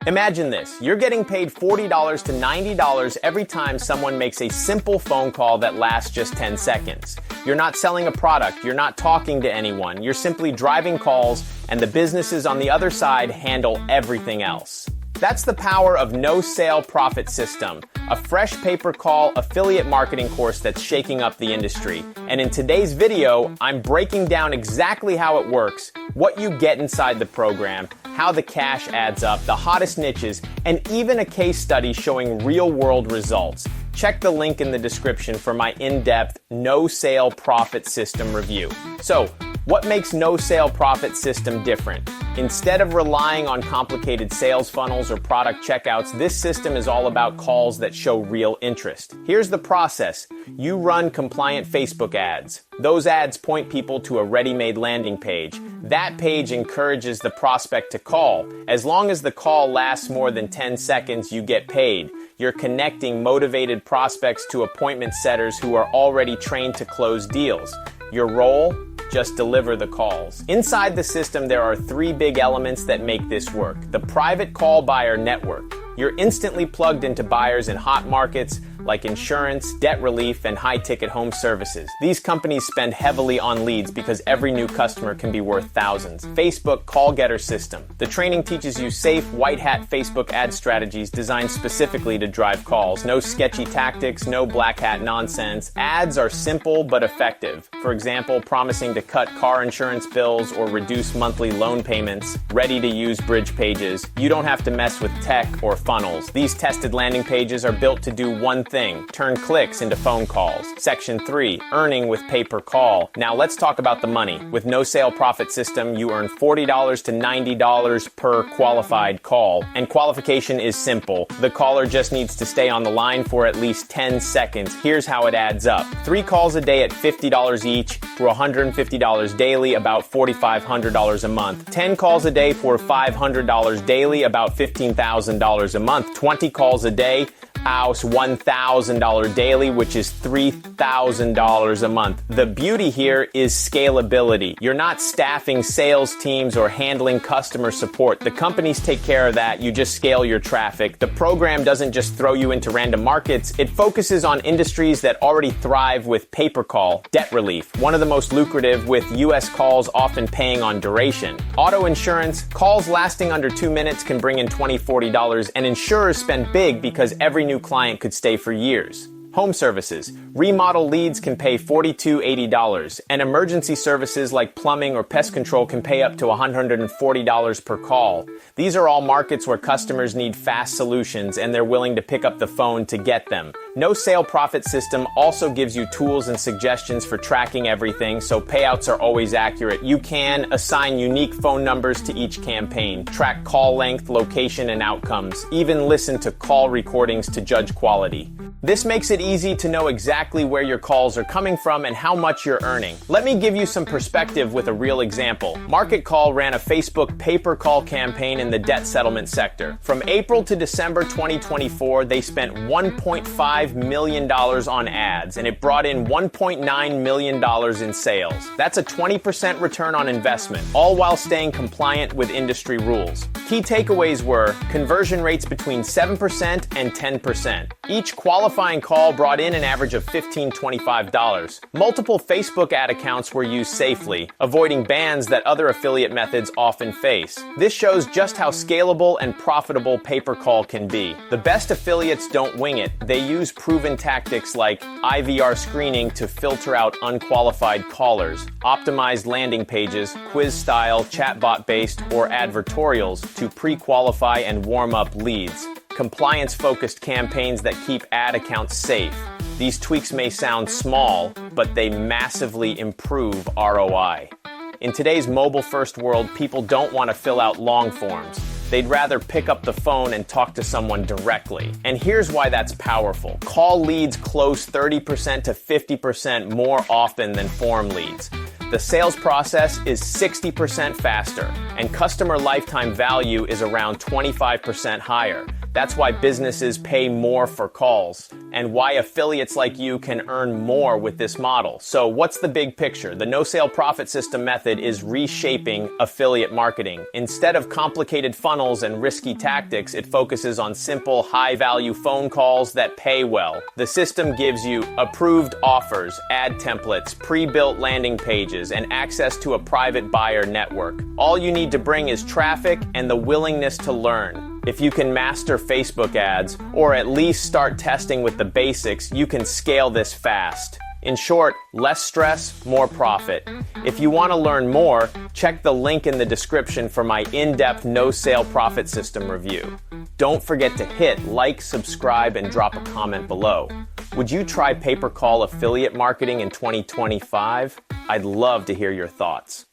Imagine this. You're getting paid $40 to $90 every time someone makes a simple phone call that lasts just 10 seconds. You're not selling a product, you're not talking to anyone, you're simply driving calls, and the businesses on the other side handle everything else. That's the power of No Sale Profit System, a fresh pay-per-call affiliate marketing course that's shaking up the industry. And in today's video, I'm breaking down exactly how it works, what you get inside the program, how the cash adds up, the hottest niches, and even a case study showing real-world results. Check the link in the description for my in-depth No Sale Profit System review. So, what makes No Sale Profit System different? Instead of relying on complicated sales funnels or product checkouts, this system is all about calls that show real interest. Here's the process. You run compliant Facebook ads. Those ads point people to a ready-made landing page. That page encourages the prospect to call. As long as the call lasts more than 10 seconds, you get paid. You're connecting motivated prospects to appointment setters who are already trained to close deals. Your role? Just deliver the calls. Inside the system, there are three big elements that make this work. The private call buyer network. You're instantly plugged into buyers in hot markets like insurance, debt relief, and high-ticket home services. These companies spend heavily on leads because every new customer can be worth thousands. Facebook Call Getter System. The training teaches you safe, white-hat Facebook ad strategies designed specifically to drive calls. No sketchy tactics, no black-hat nonsense. Ads are simple but effective. For example, promising to cut car insurance bills or reduce monthly loan payments. Ready-to-use bridge pages. You don't have to mess with tech or funnels. These tested landing pages are built to do one thing. Turn clicks into phone calls. Section 3, earning with pay-per-call. Now let's talk about the money. With No Sale Profit System, you earn $40 to $90 per qualified call. And qualification is simple. The caller just needs to stay on the line for at least 10 seconds. Here's how it adds up. 3 calls a day at $50 each for $150 daily, about $4,500 a month. 10 calls a day for $500 daily, about $15,000 a month. 20 calls a day, $1,000 daily, which is $3,000 a month. The beauty here is scalability. You're not staffing sales teams or handling customer support. The companies take care of that. You just scale your traffic. The program doesn't just throw you into random markets. It focuses on industries that already thrive with pay-per-call. Debt relief, one of the most lucrative, with U.S. calls often paying on duration. Auto insurance, calls lasting under 2 minutes can bring in $20, $40, and insurers spend big because every new client could stay for years. Home services. Remodel leads can pay $42, $80, and emergency services like plumbing or pest control can pay up to $140 per call. These are all markets where customers need fast solutions and they're willing to pick up the phone to get them. No Sale Profit System also gives you tools and suggestions for tracking everything, so payouts are always accurate. You can assign unique phone numbers to each campaign, track call length, location, and outcomes, even listen to call recordings to judge quality. This makes it easy to know exactly where your calls are coming from and how much you're earning. Let me give you some perspective with a real example. Market Call ran a Facebook pay-per-call campaign in the debt settlement sector. From April to December 2024, they spent $1.5 million on ads, and it brought in $1.9 million in sales. That's a 20% return on investment, all while staying compliant with industry rules. Key takeaways were conversion rates between 7% and 10%. Each qualifying call brought in an average of $15, $25. Multiple Facebook ad accounts were used safely, avoiding bans that other affiliate methods often face. This shows just how scalable and profitable pay-per-call can be. The best affiliates don't wing it. They use proven tactics like IVR screening to filter out unqualified callers, optimized landing pages, quiz-style, chatbot-based, or advertorials to pre-qualify and warm up leads, compliance-focused campaigns that keep ad accounts safe. These tweaks may sound small, but they massively improve ROI. In today's mobile-first world, people don't want to fill out long forms. They'd rather pick up the phone and talk to someone directly. And here's why that's powerful. Call leads close 30% to 50% more often than form leads. The sales process is 60% faster, and customer lifetime value is around 25% higher. That's why businesses pay more for calls, and why affiliates like you can earn more with this model. So what's the big picture? The no-sale profit system method is reshaping affiliate marketing. Instead of complicated funnels and risky tactics, it focuses on simple, high-value phone calls that pay well. The system gives you approved offers, ad templates, pre-built landing pages, and access to a private buyer network. All you need to bring is traffic and the willingness to learn. If you can master Facebook ads, or at least start testing with the basics, you can scale this fast. In short, less stress, more profit. If you want to learn more, check the link in the description for my in-depth no-sale profit system review. Don't forget to hit like, subscribe, and drop a comment below. Would you try pay-per-call affiliate marketing in 2025? I'd love to hear your thoughts.